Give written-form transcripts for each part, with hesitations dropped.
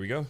we go.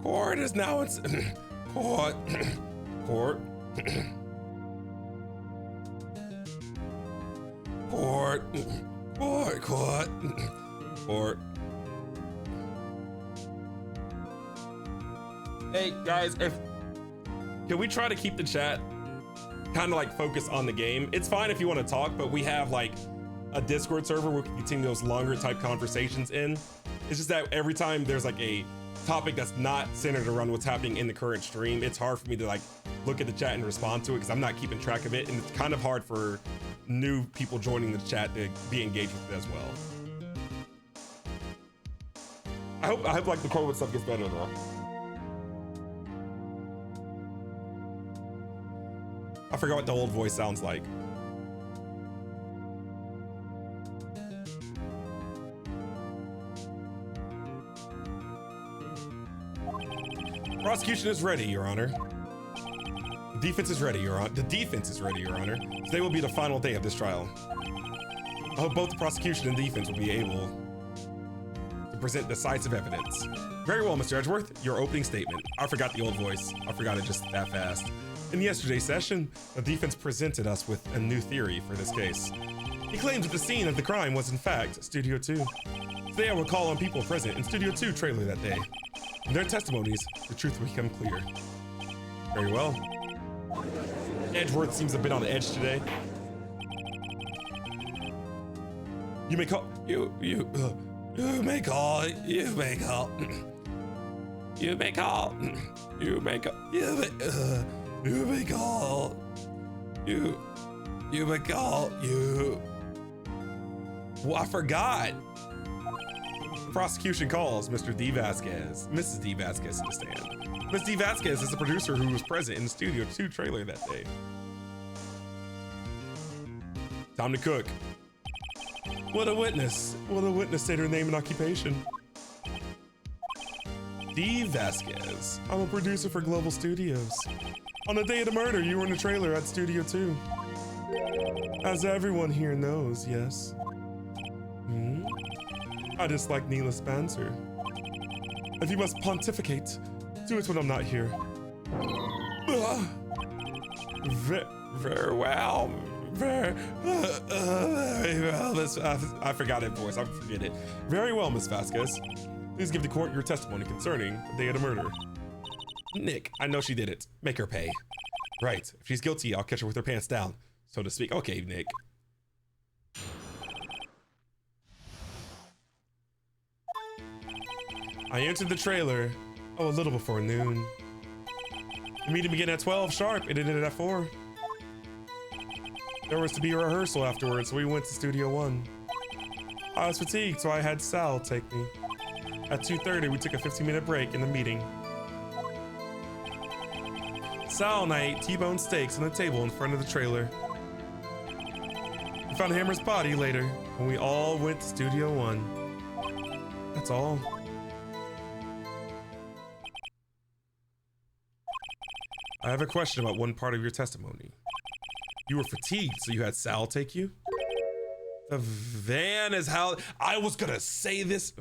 Court is now it's court. Court. Hey guys, can we try to keep the chat kind of like focus on the game? It's fine if you want to talk, but we have like a Discord server where we can continue those longer type conversations in. It's just that every time there's like a topic that's not centered around what's happening in the current stream, it's hard for me to like look at the chat and respond to it because I'm not keeping track of it, and it's kind of hard for new people joining the chat to be engaged with it as well. I hope like the Corwood stuff gets better though. I forgot what the old voice sounds like. Prosecution is ready, Your Honor. The defense is ready, Your Honor. The defense is ready, Your Honor. Today will be the final day of this trial. I hope both the prosecution and defense will be able to present decisive evidence. Very well, Mr. Edgeworth. Your opening statement. I forgot the old voice. I forgot it just that fast. In yesterday's session, the defense presented us with a new theory for this case. He claims that the scene of the crime was in fact Studio 2. Today I will call on people present in Studio 2 trailer that day. In their testimonies, the truth will become clear. Very well. Edgeworth seems a bit on the edge today. You may call. You may call. You may call. You may call. You may call. You may call. You may call. You. Well, I forgot. Prosecution calls Mr. D. Vasquez, Mrs. D. Vasquez to the stand. Ms. D. Vasquez is the producer who was present in the Studio 2 trailer that day. Time to cook. What a witness. What a witness state her name and occupation. D. Vasquez. I'm a producer for Global Studios. On the day of the murder, you were in the trailer at Studio 2. As everyone here knows, yes. I dislike Neela Spencer. If you must pontificate, do it when I'm not here. Very well. Very well. I forgot it, voice. I forget it. Very well, Miss Vasquez. Please give the court your testimony concerning the day of the murder. Nick, I know she did it. Make her pay. Right. If she's guilty, I'll catch her with her pants down, so to speak. Okay, Nick. I entered the trailer, a little before noon. The meeting began at 12 sharp. It ended at 4. There was to be a rehearsal afterwards, so we went to Studio 1. I was fatigued, so I had Sal take me. At 2:30, we took a 15-minute break in the meeting. Sal and I ate T-bone steaks on the table in front of the trailer. We found Hammer's body later, and we all went to Studio One. That's all. I have a question about one part of your testimony. You were fatigued, so you had Sal take you? The van is how... I was gonna say this...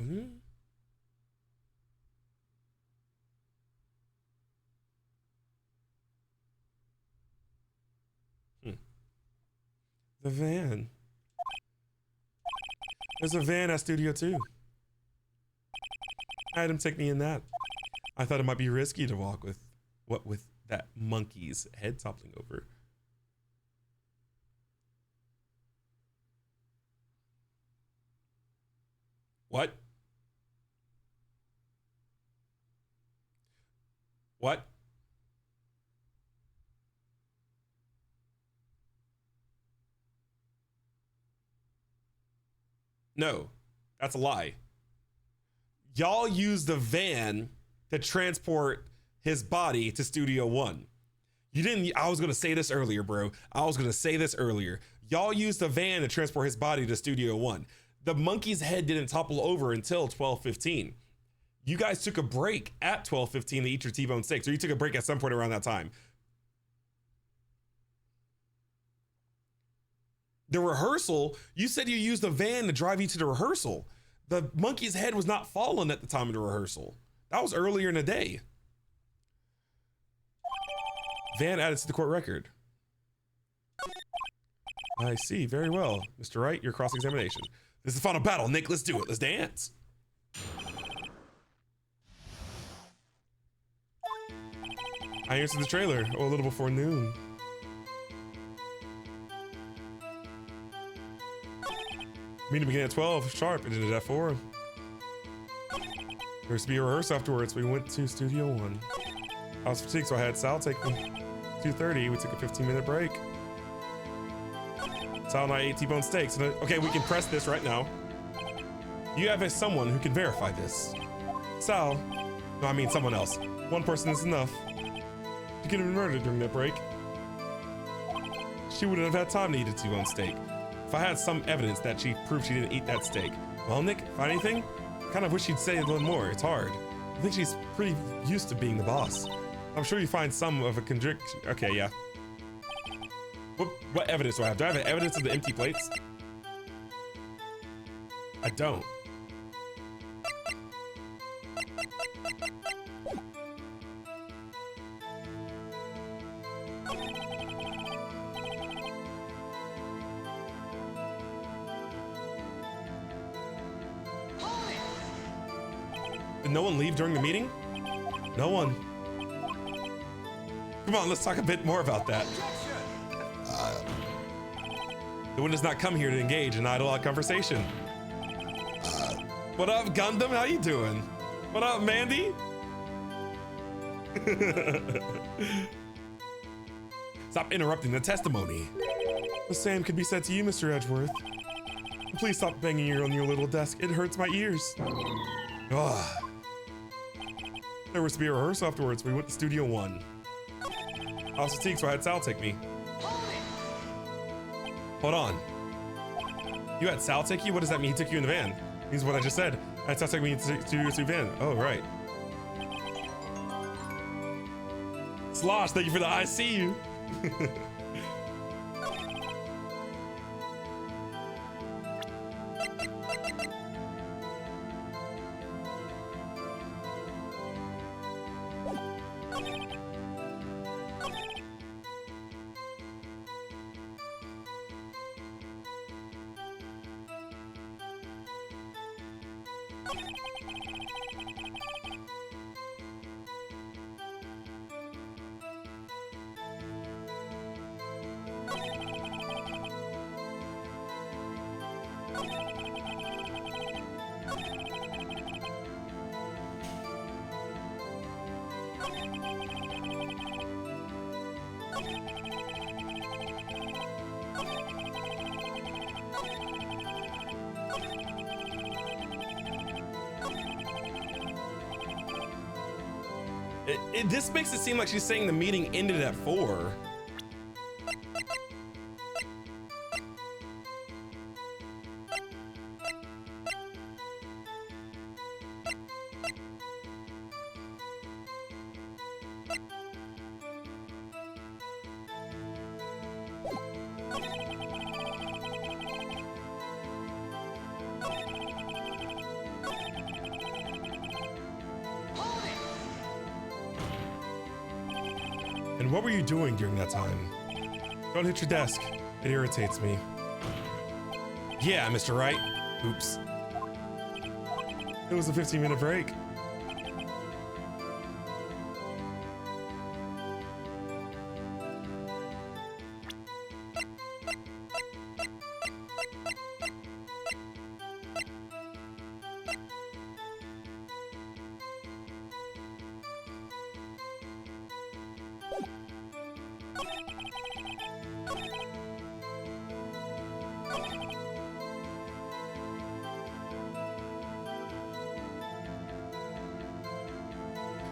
The van. There's a van at Studio 2. I had him take me in that. I thought it might be risky to walk with... What with that monkey's head toppling over. What? What? No, that's a lie. Y'all used the van to transport his body to Studio One. You didn't, I was gonna say this earlier, bro. I was gonna say this earlier. Y'all used the van to transport his body to Studio One. The monkey's head didn't topple over until 12:15. You guys took a break at 12:15 to eat your T-bone steak. So you took a break at some point around that time. The rehearsal, you said you used the van to drive you to the rehearsal. The monkey's head was not fallen at the time of the rehearsal. That was earlier in the day. Van added to the court record. I see, very well. Mr. Wright, your cross-examination. This is the final battle, Nick, let's do it, let's dance. I answered the trailer, a little before noon. Meeting began at 12 sharp and ended at 4. There was to be a rehearsal afterwards. We went to Studio One. I was fatigued, so I had Sal take me. 2:30, we took a 15-minute break. Sal and I ate T-bone steaks. Okay, we can press this right now. You have someone who can verify this. Sal, no, I mean someone else. One person is enough. She could have been murdered during that break. She wouldn't have had time to eat a T-bone steak. If I had some evidence that she proved she didn't eat that steak. Well, Nick, find anything? Kind of wish she'd say a little more. It's hard. I think she's pretty used to being the boss. I'm sure you find some of a conviction. Okay, yeah. What evidence do I have? Do I have evidence of the empty plates? I don't. Did no one leave during the meeting? No one. Come on, let's talk a bit more about that. The one does not come here to engage in idle conversation. What up, Gundam? How you doing? What up, Mandy? Stop interrupting the testimony. The same could be said to you, Mr. Edgeworth. Please stop banging on your little desk. It hurts my ears. Ugh. There was to be a rehearsal afterwards. We went to Studio One. I was fatigued, so I had Sal take me. Hold on. You had Sal take you? What does that mean? He took you in the van. Means what I just said. I had Sal take me to van. Oh, right. Slosh, thank you for the I see you. This makes it seem like she's saying the meeting ended at 4. And what were you doing during that time? Don't hit your desk. It irritates me. Yeah, Mr. Wright. Oops. It was a 15-minute break.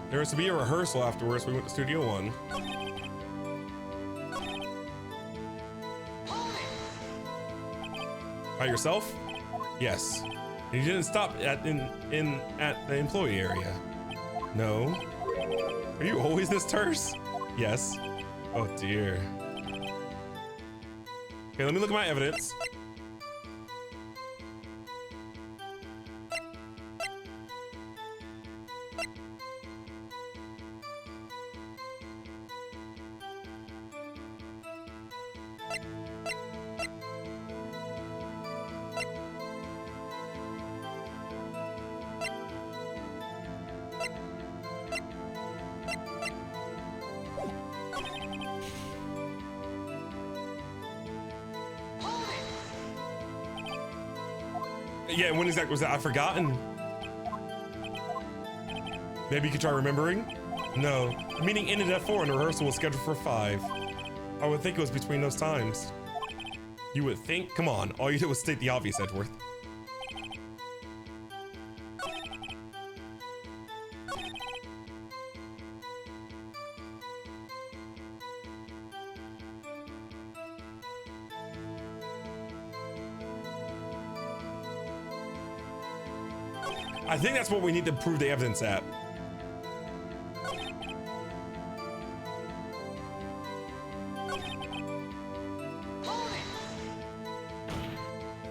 There was to be a rehearsal afterwards. We went to Studio 1. By yourself? Yes. And you didn't stop at the employee area. No. Are you always this terse? Yes. Oh dear. Okay, let me look at my evidence. Yeah, when exactly was that? I've forgotten. Maybe you could try remembering? No, the meeting ended at 4 and the rehearsal was scheduled for 5. I would think it was between those times. You would think? Come on, all you did was state the obvious, Edgeworth. I think that's what we need to prove the evidence at.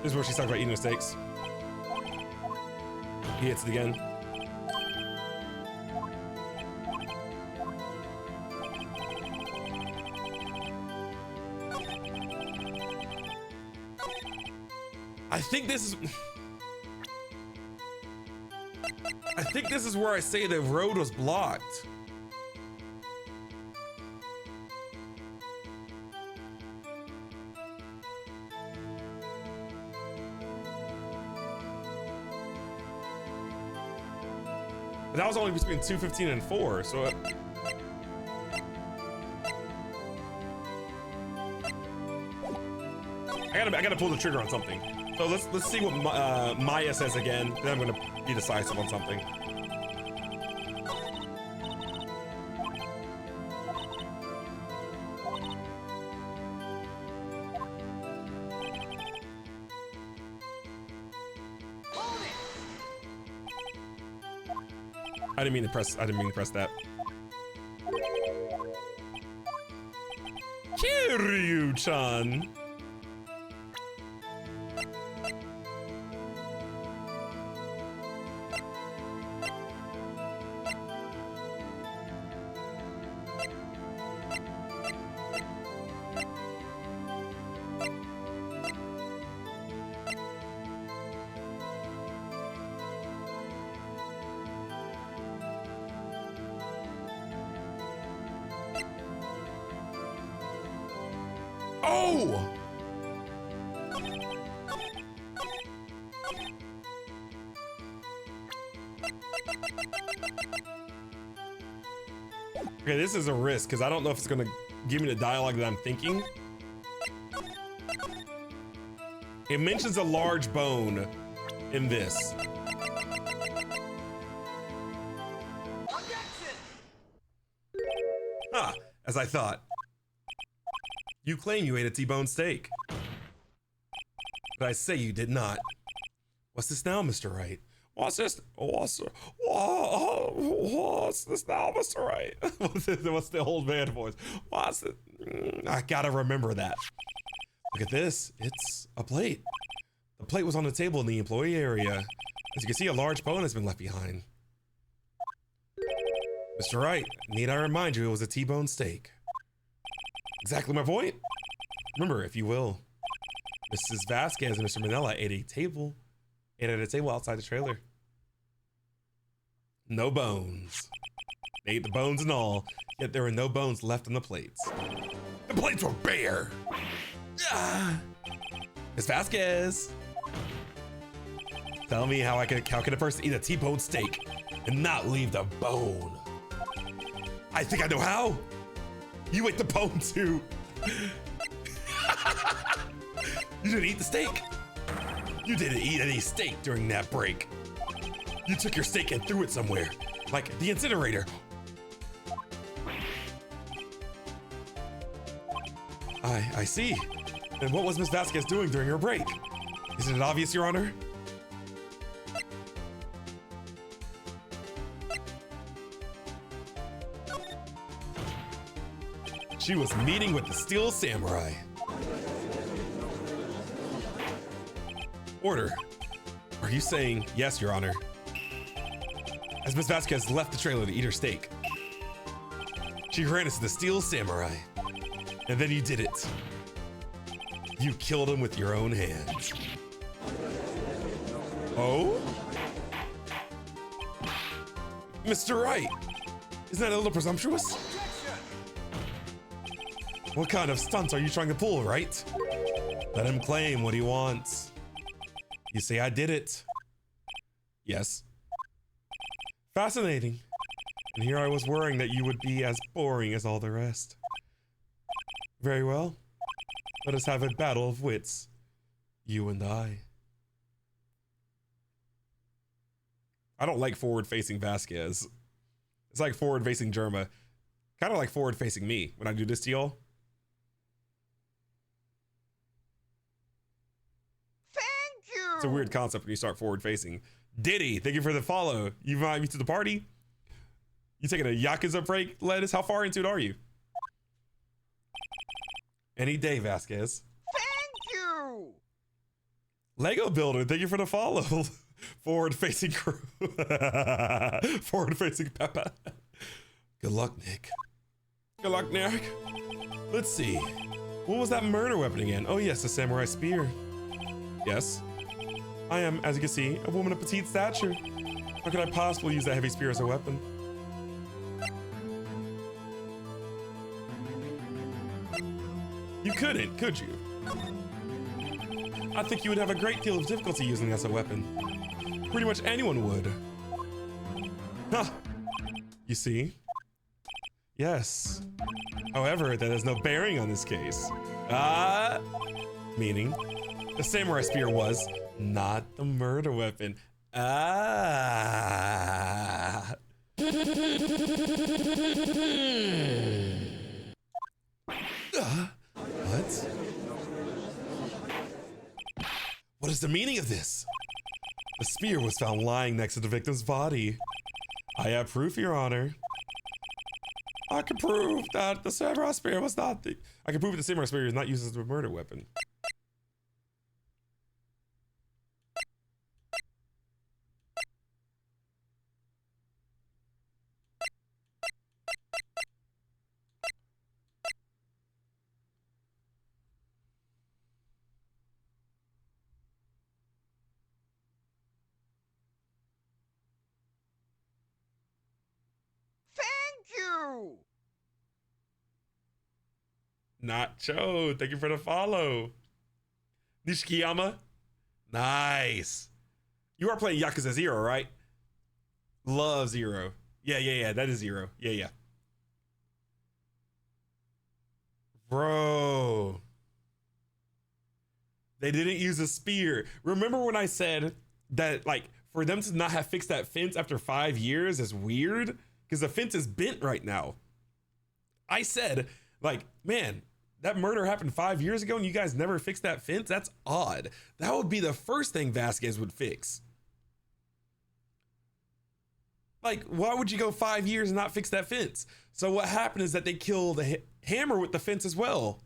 This is where she's talking about eating the steaks. He hits it again. I think this is where I say the road was blocked. But that was only between 2:15 and 4, so I gotta pull the trigger on something. So let's see what Maya says again. Then I'm gonna be decisive on something. I didn't mean to press that. Kiryu-chan. Oh! Okay, this is a risk because I don't know if it's gonna give me the dialogue that I'm thinking. It mentions a large bone in this. As I thought. You claim you ate a T-bone steak. But I say you did not. What's this now, Mr. Wright? What's this now, Mr. Wright? What's the old man voice? What's it? I gotta remember that. Look at this. It's a plate. The plate was on the table in the employee area. As you can see, a large bone has been left behind. Mr. Wright, need I remind you it was a T-bone steak? Exactly my point. Remember, if you will, Mrs. Vasquez and Mr. Manella ate at a table outside the trailer. No bones. They ate the bones and all, yet there were no bones left on the plates. The plates were bare. Miss Vasquez. Tell me how can a person eat a T-bone steak and not leave the bone? I think I know how. You ate the bone too. You didn't eat the steak. You didn't eat any steak during that break. You took your steak and threw it somewhere, like the incinerator. I see. And what was Miss Vasquez doing during her break? Isn't it obvious, Your Honor? She was meeting with the Steel Samurai. Order. Are you saying yes, Your Honor? As Miss Vasquez left the trailer to eat her steak, she ran into the Steel Samurai. And then you did it. You killed him with your own hands. Oh? Mr. Wright, isn't that a little presumptuous? What kind of stunts are you trying to pull, Wright? Let him claim what he wants. You say I did it. Yes. Fascinating. And here I was worrying that you would be as boring as all the rest. Very well. Let us have a battle of wits. You and I. I don't like forward-facing Vasquez. It's like forward-facing Germa. Kind of like forward-facing me when I do this to y'all. Thank you! It's a weird concept when you start forward-facing. Diddy, thank you for the follow. You invite me to the party? You taking a Yakuza break, Lettuce? How far into it are you? Any day, Vasquez. Thank you! Lego Builder, thank you for the follow. Forward-facing crew. Forward-facing Peppa. Good luck, Nick. Good luck, Nick. Let's see. What was that murder weapon again? Oh yes, the samurai spear. Yes. I am, as you can see, a woman of petite stature. How could I possibly use that heavy spear as a weapon? You couldn't, could you? I think you would have a great deal of difficulty using it as a weapon. Pretty much anyone would. Huh. You see? Yes. However, that has no bearing on this case. Meaning, the samurai spear was not the murder weapon. What? What is the meaning of this? The spear was found lying next to the victim's body. I have proof, Your Honor. I can prove that the samurai spear was not the... I can prove that the samurai spear is not used as a murder weapon. Nacho, thank you for the follow. Nishikiyama, nice. You are playing Yakuza 0, right? Love 0. Yeah, that is 0. Yeah. Bro. They didn't use a spear. Remember when I said that, like, for them to not have fixed that fence after 5 years is weird? Because the fence is bent right now. I said, like, man, that murder happened 5 years ago and you guys never fixed that fence? That's odd. That would be the first thing Vasquez would fix. Like, why would you go 5 years and not fix that fence? So what happened is that they killed Hammer with the fence as well.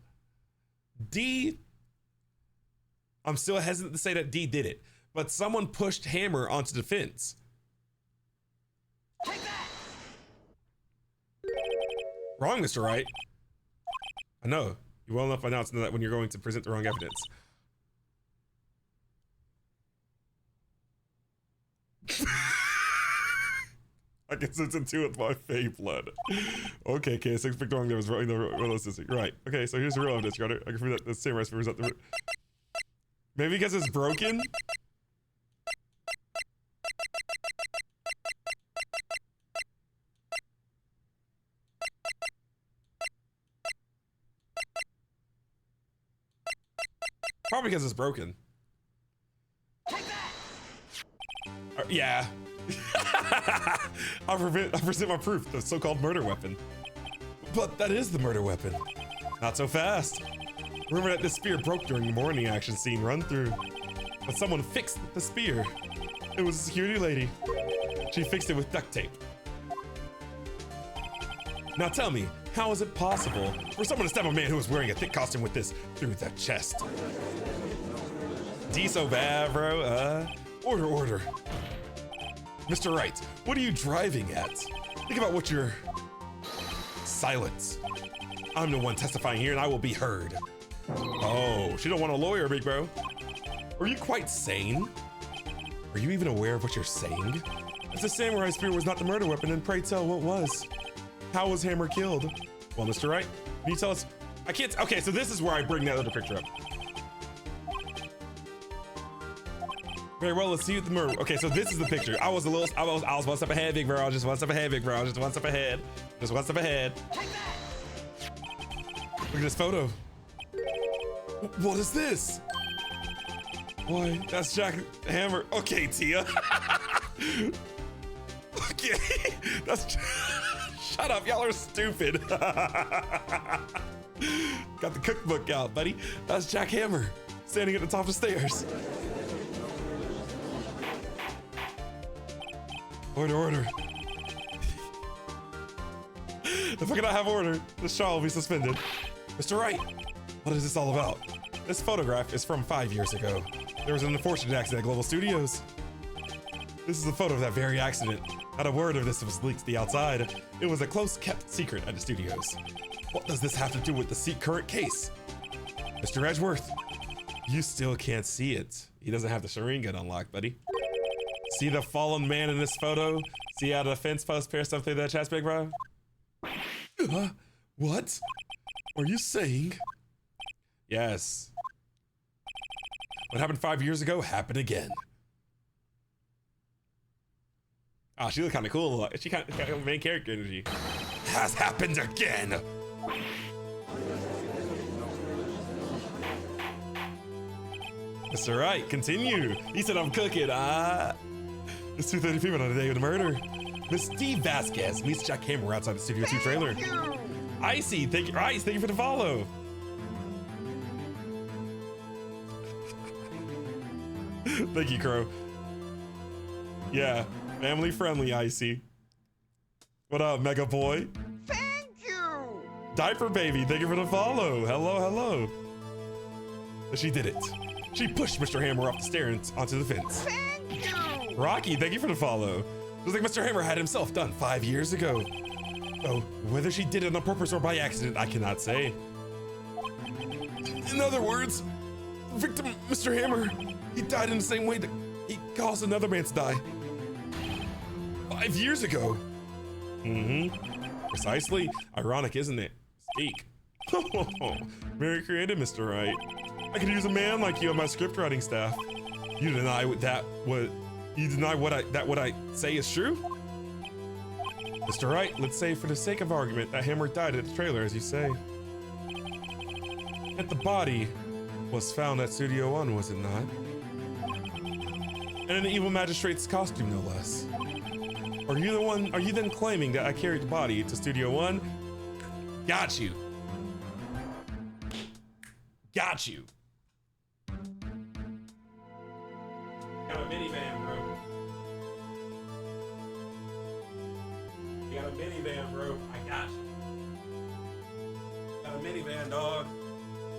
D, I'm still hesitant to say that D did it, but someone pushed Hammer onto the fence. Take that! Wrong, Mr. Wright. I know. You're well enough by now to know that when you're going to present the wrong evidence. I guess it's in two with my Fey blood. Okay, K6 picked wrong. There was wrong. Right. Okay, so here's the real evidence. I can prove that the same recipe was not the. Maybe because it's broken. Probably because it's broken. Take that! Yeah. I present my proof, the so-called murder weapon. But that is the murder weapon. Not so fast. Remember that this spear broke during the morning action scene run through. But someone fixed the spear. It was a security lady. She fixed it with duct tape. Now tell me, how is it possible for someone to stab a man who was wearing a thick costume with this through the chest? D so bad, bro. Order. Mr. Wright, what are you driving at? Think about what you're... Silence. I'm the one testifying here and I will be heard. Oh, she don't want a lawyer, big bro. Are you quite sane? Are you even aware of what you're saying? If the samurai spear was not the murder weapon, then pray tell what was. How was Hammer killed? Well, Mr. Wright, can you tell us? I can't, okay, so this is where I bring that other picture up. Very well, let's see the murder. Okay, so this is the picture. I was one step ahead, big bro. I was just one step ahead, big bro. I was just one step ahead. Just one step ahead. Look at this photo. What is this? Why, that's Jack Hammer. Okay, Tia. Okay, that's... Shut up, y'all are stupid. Got the cookbook out, buddy. That's Jack Hammer, standing at the top of the stairs. Order. If I cannot have order, this trial will be suspended. Mr. Wright, what is this all about? This photograph is from 5 years ago. There was an unfortunate accident at Global Studios. This is a photo of that very accident. Not a word of this was leaked to the outside. It was a close-kept secret at the studios. What does this have to do with the current case? Mr. Edgeworth, you still can't see it. He doesn't have the Shireen gun unlocked, buddy. See the fallen man in this photo? See how the fence post pierced up through that chest, big bro? What? Are you saying? Yes. What happened 5 years ago happened again. Oh, she looked kind of cool. She kind of main character energy. Has happened again. Mr. Wright, continue. He said I'm cooking. It's 2:30 p.m. on the day of the murder. Miss Steve Vasquez meets Jack Hammer outside the Studio 2 trailer. Icy, thank you. Ice, thank you for the follow. Thank you, Crow. Yeah, family friendly, Icy. What up, Mega Boy? Thank you! Diaper Baby, thank you for the follow. Hello. She did it. She pushed Mr. Hammer off the stairs onto the fence. Thank you! Rocky, thank you for the follow. Just like Mr. Hammer had himself done 5 years ago. Oh, whether she did it on purpose or by accident, I cannot say. In other words, victim Mr. Hammer, he died in the same way that he caused another man to die. 5 years ago. Precisely. Ironic, isn't it? Speak. Very creative, Mr. Wright. I could use a man like you on my script writing staff. You deny what I say is true? Mr. Wright, let's say for the sake of argument that Hammer died at the trailer, as you say. And the body was found at Studio 1, was it not? And in an evil magistrate's costume, no less. Are you then claiming that I carried the body to Studio 1? Got you. Got you. Got a minivan, bro. You got a minivan, bro. I got you. Got a minivan, dog.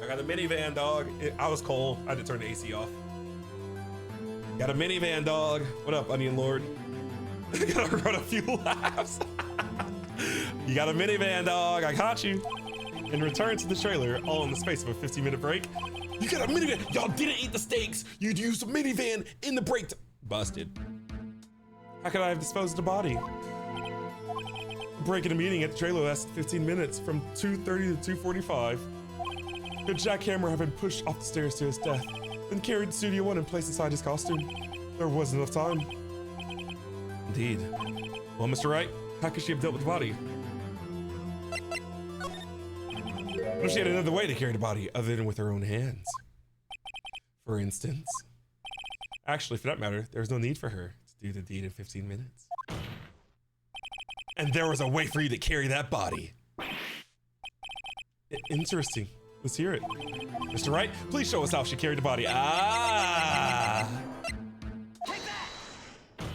I got a minivan, dog. I was cold. I had to turn the AC off. Got a minivan, dog. What up, Onion Lord? Gotta run a few laps. You got a minivan, dog. I got you. And return to the trailer, all in the space of a 15-minute break. You got a minivan. Y'all didn't eat the steaks. You'd used a minivan in the break. Busted. How could I have disposed of the body? Breaking a meeting at the trailer lasted 15 minutes, from 2:30 to 2:45. Could jackhammer have been pushed off the stairs to his death, then carried to Studio One and placed inside his costume? There wasn't enough time. Indeed. Well, Mr. Wright, how could she have dealt with the body? What if she had another way to carry the body other than with her own hands? For instance. Actually, for that matter, there was no need for her to do the deed in 15 minutes. And there was a way for you to carry that body. Interesting. Let's hear it. Mr. Wright, please show us how she carried the body. Ah! Take that!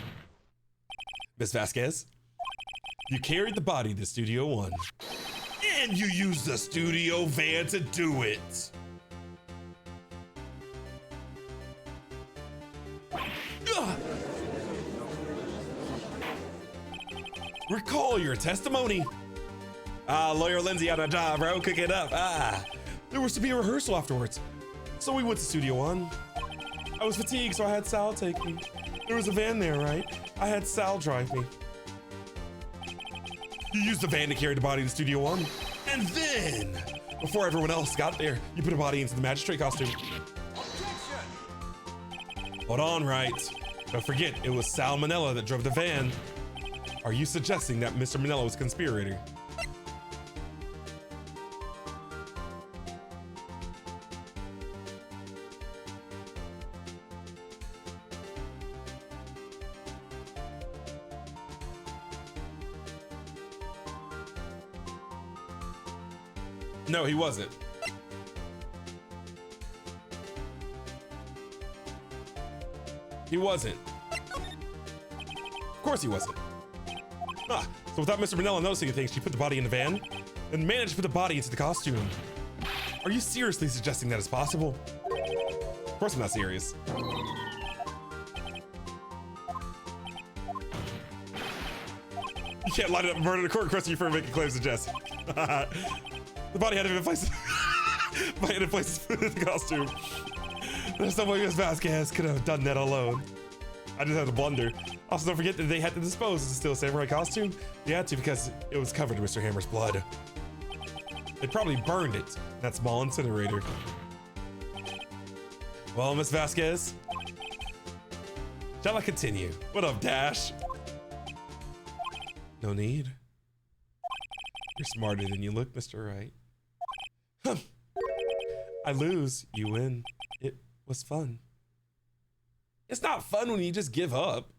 Miss Vasquez, you carried the body to Studio One. And you used the studio van to do it. Ugh. Recall your testimony. Lawyer Lindsay on a job, bro. Cook it up. There was to be a rehearsal afterwards. So we went to Studio One. I was fatigued, so I had Sal take me. There was a van there, right? I had Sal drive me. You used the van to carry the body to Studio One. And then, before everyone else got there, you put a body into the magistrate costume. Objection! Hold on, Wright. Don't forget, it was Sal Manella that drove the van. Are you suggesting that Mr. Manella was a conspirator? No, he wasn't. He wasn't. Of course he wasn't. So without Mr. Manella noticing anything, she put the body in the van and managed to put the body into the costume. Are you seriously suggesting that is possible? Of course I'm not serious. You can't line it up and murder the court requesting you for making claims to Jess. The body had to be in place. Body had to place in the costume. There's no way Miss Vasquez could have done that alone. I just had to blunder. Also, don't forget that they had to dispose of the Steel Samurai costume. They had to because it was covered in Mr. Hammer's blood. They probably burned it in that small incinerator. Well, Miss Vasquez, shall I continue? What up, Dash? No need. You're smarter than you look, Mr. Wright. I lose, you win. It was fun. It's not fun when you just give up.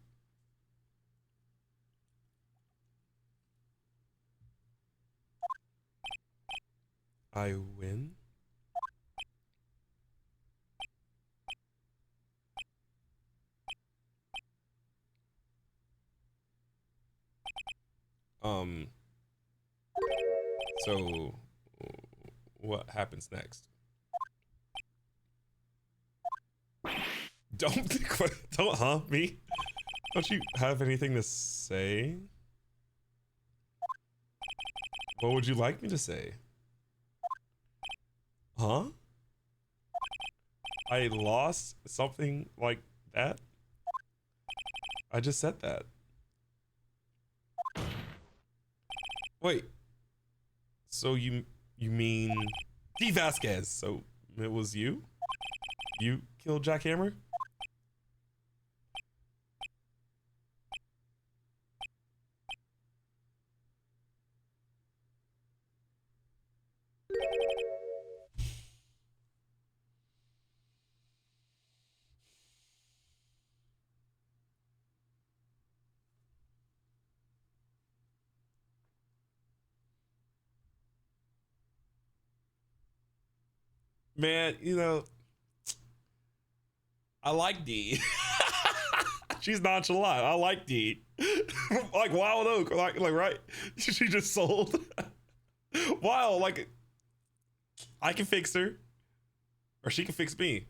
I win. So what happens next? Don't, me? Don't you have anything to say? What would you like me to say? Huh? I lost something like that? I just said that. Wait. So you mean D. Vasquez? So it was you? You killed Jack Hammer? Man, you know, I like D. She's nonchalant. I like D. Like Wild Oak, like right? She just sold. Wow, like I can fix her, or she can fix me.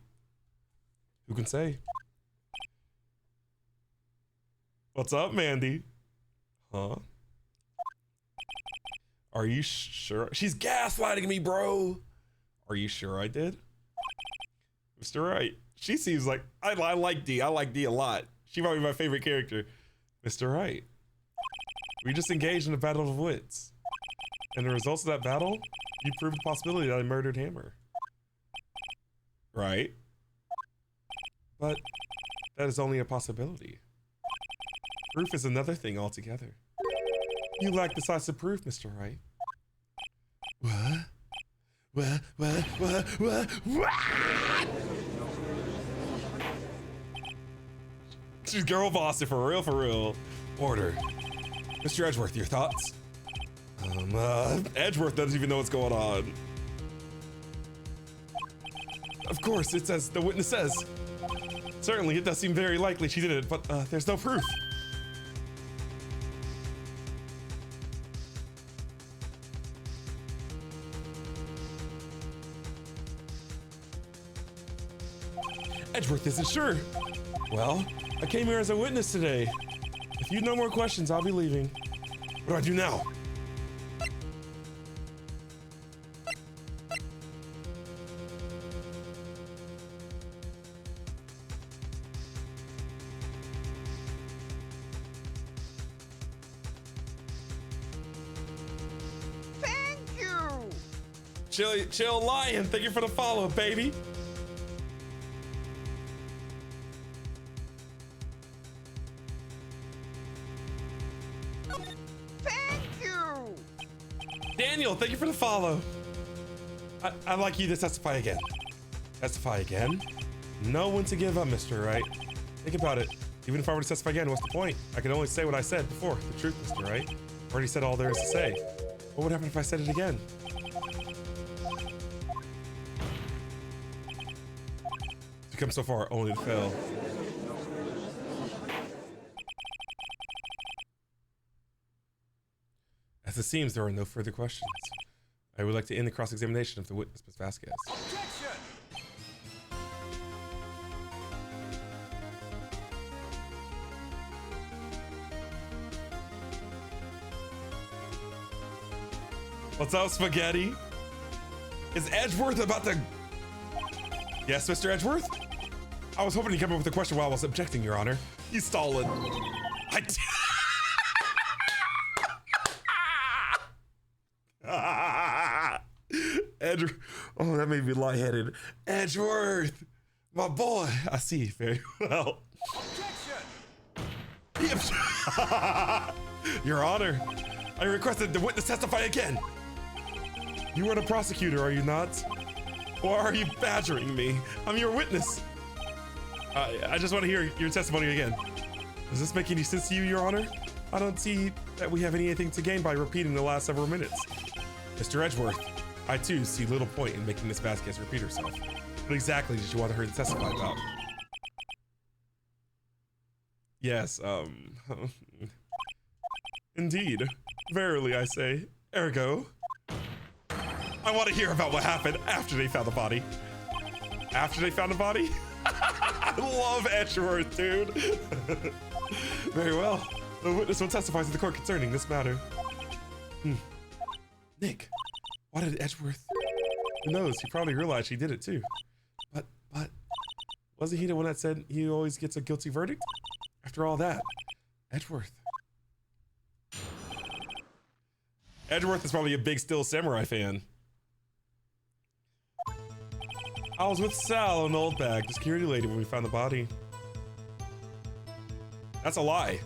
Who can say? What's up, Mandy? Huh? Are you sure? She's gaslighting me, bro. Are you sure I did? Mr. Wright. She seems like, I like D. I like D a lot. She might be my favorite character. Mr. Wright. We just engaged in a battle of wits. And the results of that battle, you proved the possibility that I murdered Hammer. Right? But that is only a possibility. Proof is another thing altogether. You lack decisive proof, Mr. Wright. What? What? She's girl bossing for real. Order. Mr. Edgeworth, your thoughts? Edgeworth doesn't even know what's going on. Of course, it's as the witness says. Certainly, it does seem very likely she did it, but there's no proof. Edgeworth isn't sure. Well, I came here as a witness today. If you have no more questions, I'll be leaving. What do I do now? Thank you. Chill, lion. Thank you for the follow, baby. Daniel, thank you for the follow. I'd like you to testify again. Testify again? No one to give up, Mr. Wright. Think about it. Even if I were to testify again, what's the point? I can only say what I said before. The truth, Mr. Wright. I already said all there is to say. What would happen if I said it again? To come so far, only to fail. As it seems, there are no further questions. I would like to end the cross-examination of the witness, Ms. Vasquez. Objection! What's up, Spaghetti? Is Edgeworth about to... Yes, Mr. Edgeworth? I was hoping to come up with a question while I was objecting, Your Honor. You stole it. Oh, that made me lightheaded. Edgeworth, my boy. I see very well. Objection! Your Honor, I requested the witness testify again. You are the prosecutor, are you not? Or are you badgering me? I'm your witness. I just want to hear your testimony again. Does this make any sense to you, Your Honor? I don't see that we have anything to gain by repeating the last several minutes. Mr. Edgeworth, I too see little point in making Miss Vasquez repeat herself. What exactly did you want her to testify about? Yes, indeed. Verily, I say. Ergo. I want to hear about what happened after they found the body. After they found the body? I love Edgeworth, dude. Very well. The witness will testify to the court concerning this matter. Nick, why did Edgeworth? Who knows? He probably realized he did it too. But wasn't he the one that said he always gets a guilty verdict? After all that, Edgeworth. Edgeworth is probably a big Still Samurai fan. I was with Sal and Old Bag, the security lady, when we found the body. That's a lie.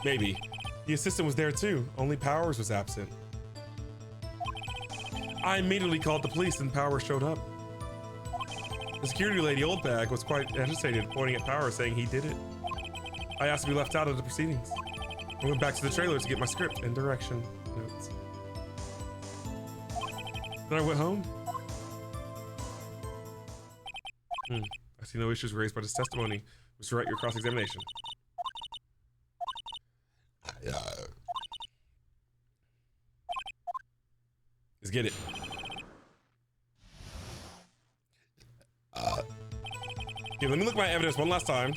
Maybe. The assistant was there too, only Powers was absent. I immediately called the police and Powers showed up. The security lady, Old Bag, was quite agitated, pointing at Powers saying he did it. I asked to be left out of the proceedings. I went back to the trailer to get my script and direction notes. Then I went home. I see no issues raised by this testimony. Mr. Wright, your cross-examination. Let's get it. Okay, let me look at my evidence one last time.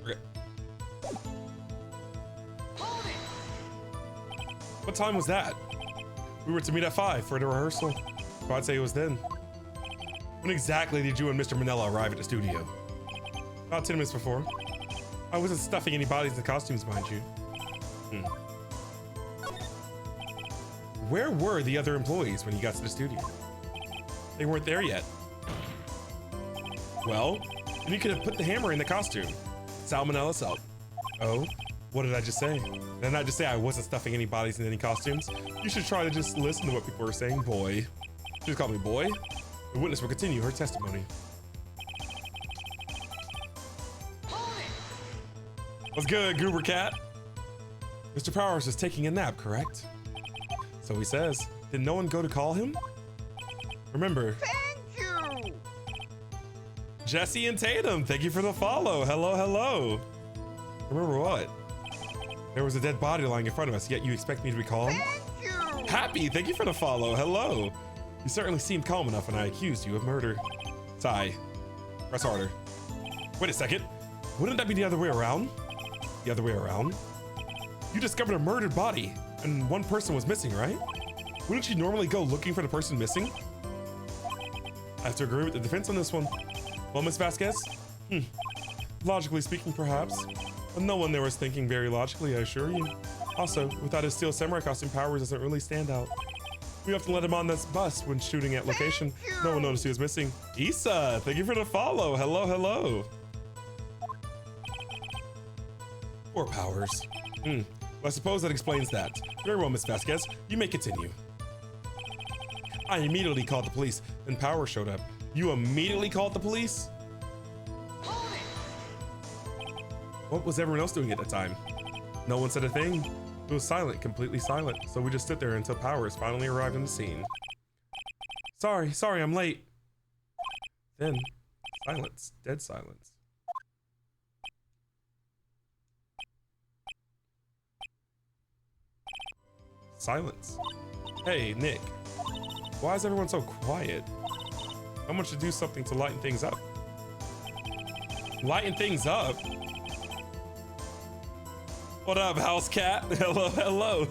Okay. What time was that? We were to meet at 5 for the rehearsal. So I'd say it was then. When exactly did you and Mr. Manella arrive at the studio? About 10 minutes before. I wasn't stuffing any bodies in the costumes, mind you. Where were the other employees when you got to the studio? They weren't there yet. Well, then you could have put the hammer in the costume. Salmonella's out. Oh, what did I just say? Did I not just say I wasn't stuffing any bodies in any costumes? You should try to just listen to what people are saying, boy. She just called me boy. The witness will continue her testimony. What's good, Goober Cat? Mr. Powers is taking a nap, correct? So he says. Did no one go to call him? Remember. Thank you. Jesse and Tatum, thank you for the follow. Hello, hello. Remember what? There was a dead body lying in front of us, yet you expect me to be calm? Thank you. Happy, thank you for the follow. Hello. You certainly seemed calm enough when I accused you of murder. Sigh. Press harder. Wait a second. Wouldn't that be the other way around? The other way around? You discovered a murdered body, and one person was missing, right? Wouldn't you normally go looking for the person missing? I have to agree with the defense on this one. Well, Miss Vasquez? Logically speaking, perhaps. But no one there was thinking very logically, I assure you. Also, without his steel samurai costume, Powers doesn't really stand out. We often let him on this bus when shooting at location. No one noticed he was missing. Issa, thank you for the follow. Hello, hello. Poor Powers. Well, I suppose that explains that. Very well, Miss Vasquez. You may continue. I immediately called the police. Then Powers showed up. You immediately called the police? What was everyone else doing at the time? No one said a thing. It was silent, completely silent. So we just stood there until Powers finally arrived on the scene. Sorry, I'm late. Then, silence, dead silence. Silence. Hey, Nick. Why is everyone so quiet? Someone should do something to lighten things up. Lighten things up? What up, house cat? Hello, hello.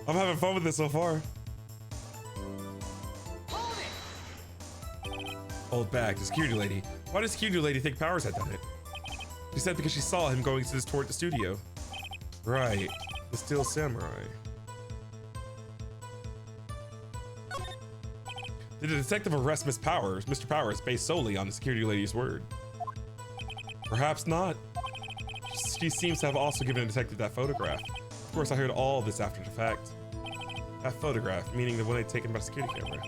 I'm having fun with this so far. Hold back, the security lady. Why does security lady think Powers had done it? She said because she saw him going toward the studio. Right, the steel samurai. Did the detective arrest Mr. Powers, based solely on the security lady's word? Perhaps not. She seems to have also given the detective that photograph. Of course, I heard all this after the fact. That photograph, meaning the one they'd taken by the security camera.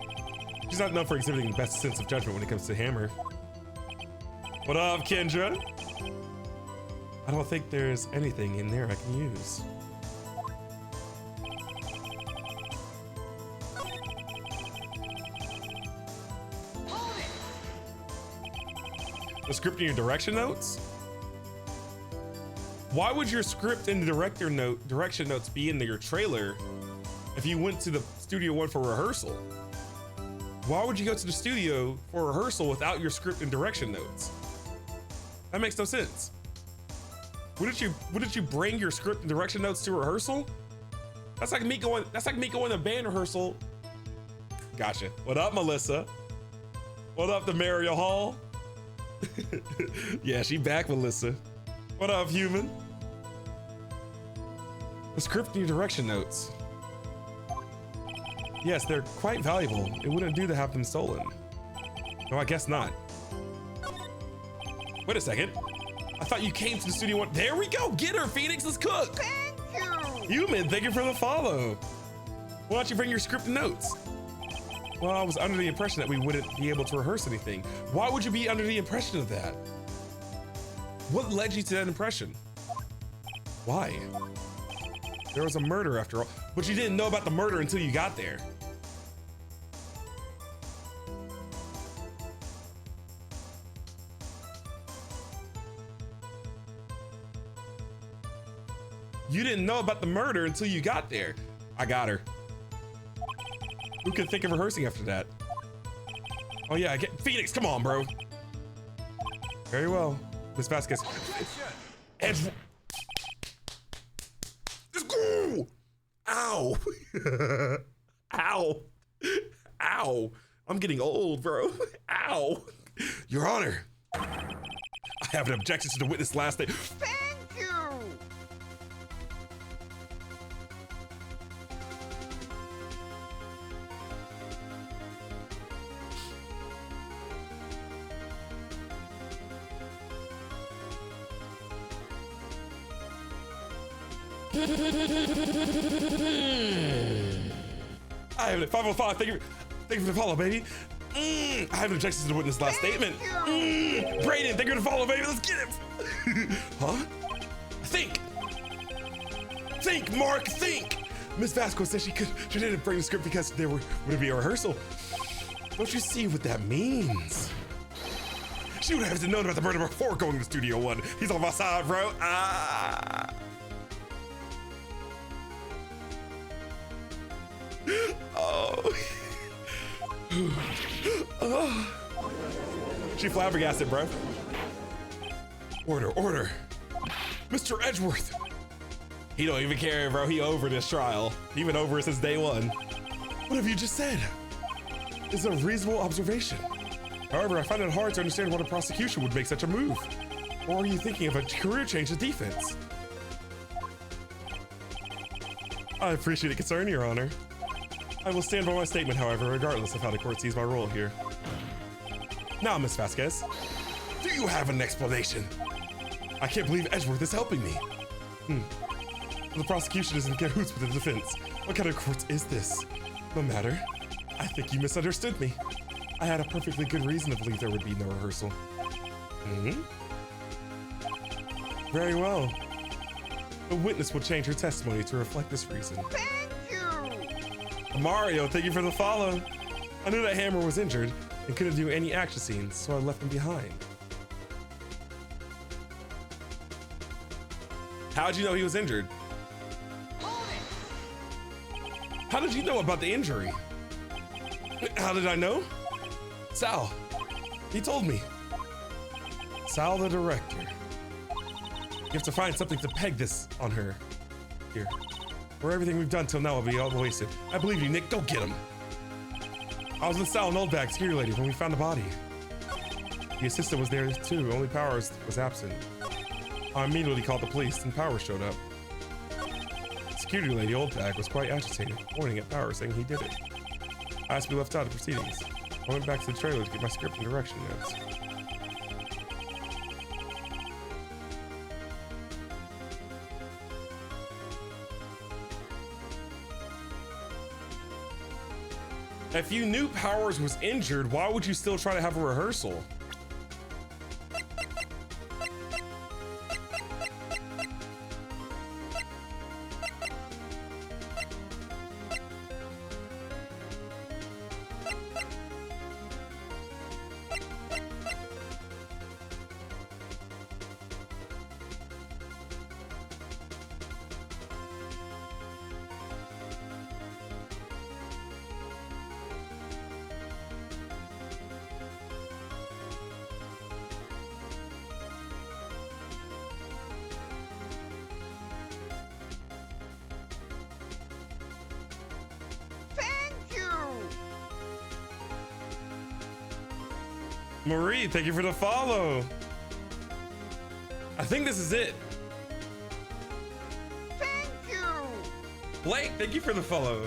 She's not known for exhibiting the best sense of judgment when it comes to Hammer. What up, Kendra? I don't think there's anything in there I can use. The script in your direction notes? Why would your script and the direction notes be in your trailer if you went to the Studio One for rehearsal? Why would you go to the studio for rehearsal without your script and direction notes? That makes no sense. Wouldn't you bring your script and direction notes to rehearsal? That's like me going to band rehearsal. Gotcha. What up, Melissa? What up, Demario Hall? Yeah, she back, Melissa. What up, human? The script and your direction notes. Yes, they're quite valuable. It wouldn't do to have them stolen. No, I guess not. Wait a second. I thought you came to the studio one. There we go. Get her, Phoenix. Let's cook. Thank you. Human, thank you for the follow. Why don't you bring your script and notes? Well, I was under the impression that we wouldn't be able to rehearse anything. Why would you be under the impression of that? What led you to that impression? Why? There was a murder after all, but you didn't know about the murder until you got there. You didn't know about the murder until you got there. I got her. Who could think of rehearsing after that? Oh yeah, Phoenix, come on, bro. Very well, Miss Vasquez. Edge. Just go. Ow. Ow. Ow. I'm getting old, bro. Ow. Your Honor, I have an objection to the witness last day. Thank you. I have it. 505. Thank you for the follow, baby. I have an objection to the witness last statement. Brayden, thank you for the follow, baby. Let's get him. Huh? Think, Mark, think. Miss Vasquez said she didn't bring the script because there would be a rehearsal. Don't you see what that means? She would have to known about the murder before going to Studio One. He's on my side, bro. Oh. She flabbergasted, bro. Order. Mr. Edgeworth. He don't even care, bro. He over this trial. He been over it since day one. What have you just said? It's a reasonable observation. However, I find it hard to understand why the prosecution would make such a move. Or are you thinking of a career change to defense? I appreciate the concern, Your Honor. I will stand by my statement, however, regardless of how the court sees my role here. Now, Miss Vasquez, do you have an explanation? I can't believe Edgeworth is helping me. The prosecution is in cahoots with the defense. What kind of court is this? No matter. I think you misunderstood me. I had a perfectly good reason to believe there would be no rehearsal. Very well. The witness will change her testimony to reflect this reason. Mario, thank you for the follow. I knew that Hammer was injured and couldn't do any action scenes, so I left him behind. How'd you know he was injured? How did you know about the injury? How did I know? Sal, he told me. Sal, the director. You have to find something to peg this on her. Here. Where everything we've done till now will be all wasted. I believe you, Nick. Go get him. I was with Sal and Oldbag, security lady, when we found the body. The assistant was there too, only Powers was absent. I immediately called the police and Powers showed up. Security lady Oldbag was quite agitated, pointing at Powers saying he did it. I asked to be left out of the proceedings. I went back to the trailer to get my script and direction notes. If you knew Powers was injured, why would you still try to have a rehearsal? Marie, thank you for the follow. I think this is it. Thank you. Blake, thank you for the follow.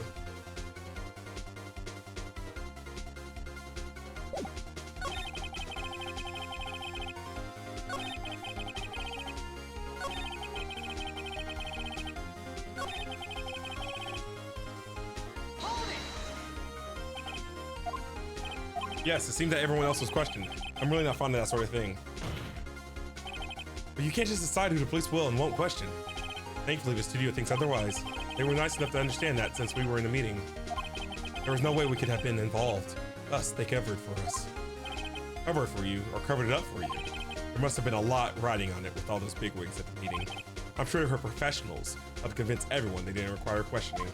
Yes, it seemed that everyone else was questioned. I'm really not fond of that sort of thing. But you can't just decide who the police will and won't question. Thankfully, the studio thinks otherwise. They were nice enough to understand that since we were in a meeting. There was no way we could have been involved. Thus, they covered for us. Covered for you, or covered it up for you. There must have been a lot riding on it with all those bigwigs at the meeting. I'm sure her professionals have convinced everyone they didn't require questioning.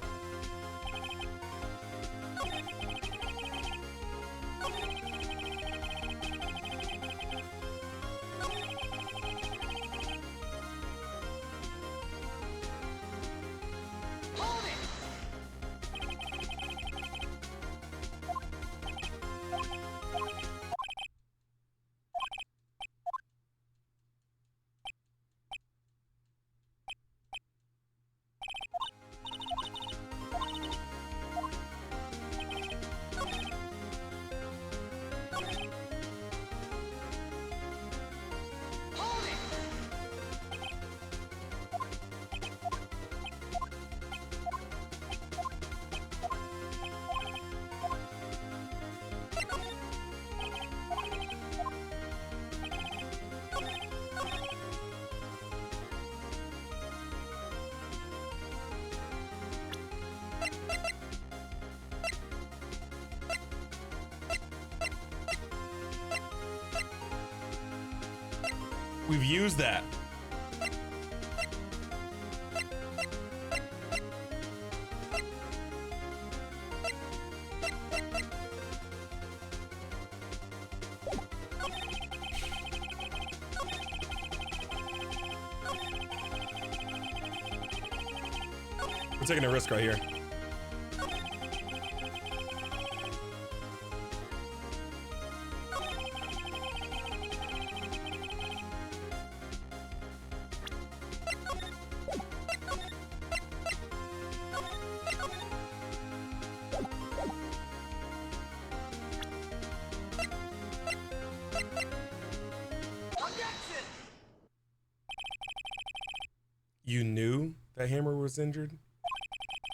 We've used that. We're taking a risk right here. You knew that Hammer was injured?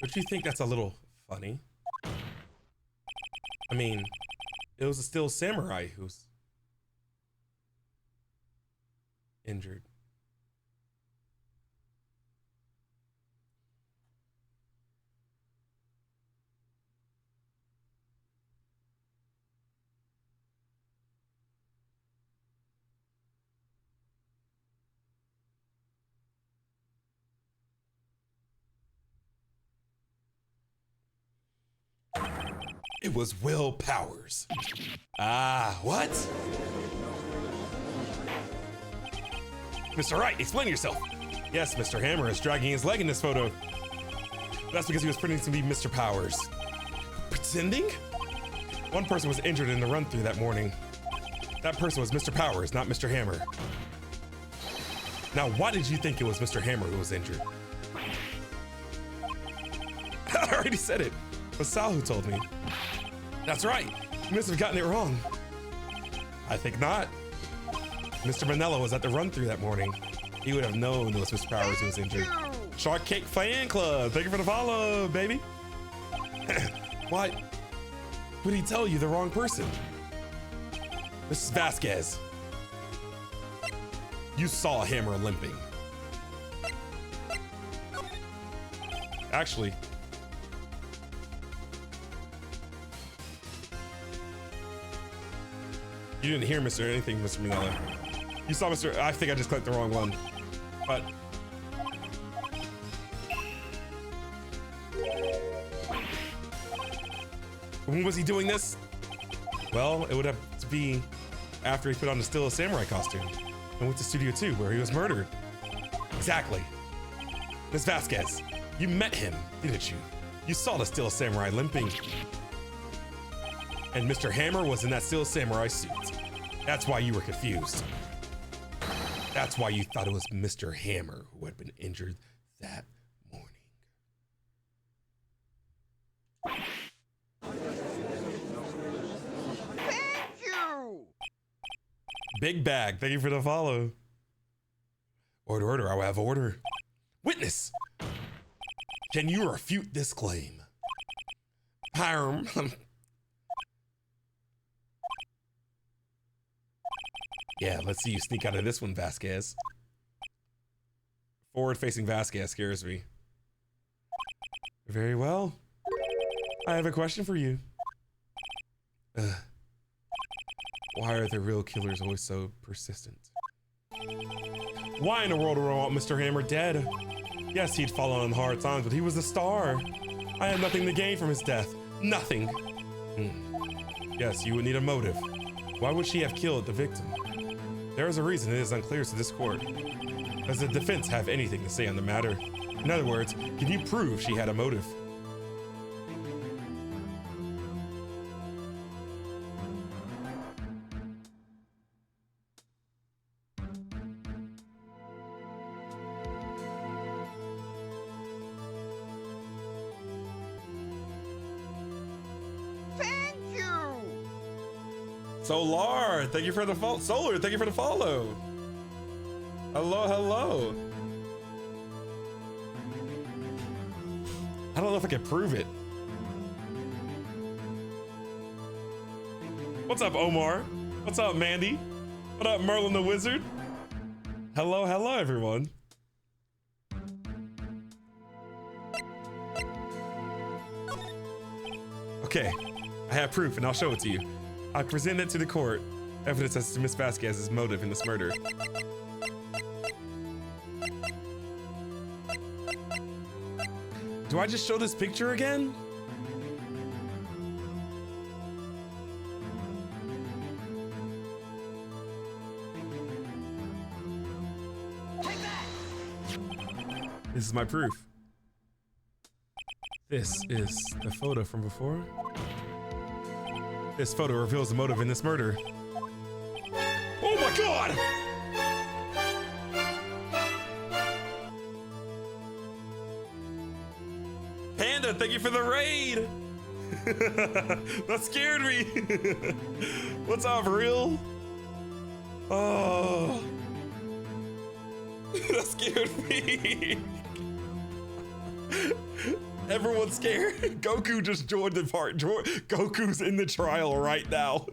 Don't you think that's a little funny? I mean, it was a still samurai who's injured. It was Will Powers. Ah, what? Mr. Wright, explain yourself. Yes, Mr. Hammer is dragging his leg in this photo. That's because he was pretending to be Mr. Powers. Pretending? One person was injured in the run-through that morning. That person was Mr. Powers, not Mr. Hammer. Now, why did you think it was Mr. Hammer who was injured? I already said it. It was Sal who told me. That's right. You must have gotten it wrong. I think not. Mr. Manella was at the run-through that morning. He would have known it was Mr. Powers who was injured. Shark Cake Fan Club. Thank you for the follow, baby. What? Would he tell you the wrong person? Mrs. Vasquez. You saw Hammer limping. Actually, you didn't hear Mr. anything, Mr. Manella. You saw Mr. I think I just clicked the wrong one. But when was he doing this? Well, it would have to be after he put on the Still a Samurai costume and went to Studio 2 where he was murdered. Exactly. Miss Vasquez, you met him, didn't you? You saw the Still a Samurai limping. And Mr. Hammer was in that Still a Samurai suit. That's why you were confused. That's why you thought it was Mr. Hammer who had been injured that morning. Thank you! Big Bag, thank you for the follow. Order, I will have order. Witness! Can you refute this claim? Yeah, let's see you sneak out of this one, Vasquez. Forward-facing Vasquez scares me. Very well. I have a question for you. Why are the real killers always so persistent? Why in the world do I want Mr. Hammer dead? Yes, he'd fallen on hard times, but he was a star. I had nothing to gain from his death. Nothing. Yes, you would need a motive. Why would she have killed the victim? There is a reason it is unclear to this court. Does the defense have anything to say on the matter? In other words, can you prove she had a motive? Thank you! Solar, thank you for the follow. Solar, thank you for the follow. Hello, hello. I don't know if I can prove it. What's up, Omar? What's up, Mandy? What up, Merlin the Wizard? Hello, hello, everyone. Okay, I have proof and I'll show it to you. I present it to the court. Evidence as to Miss Vasquez's motive in this murder. Do I just show this picture again? Take that! This is my proof. This is the photo from before. This photo reveals the motive in this murder. Oh my God! Panda, thank you for the raid! That scared me! What's up, real? Oh. That scared me! Everyone's scared. Goku just joined the part. Goku's in the trial right now.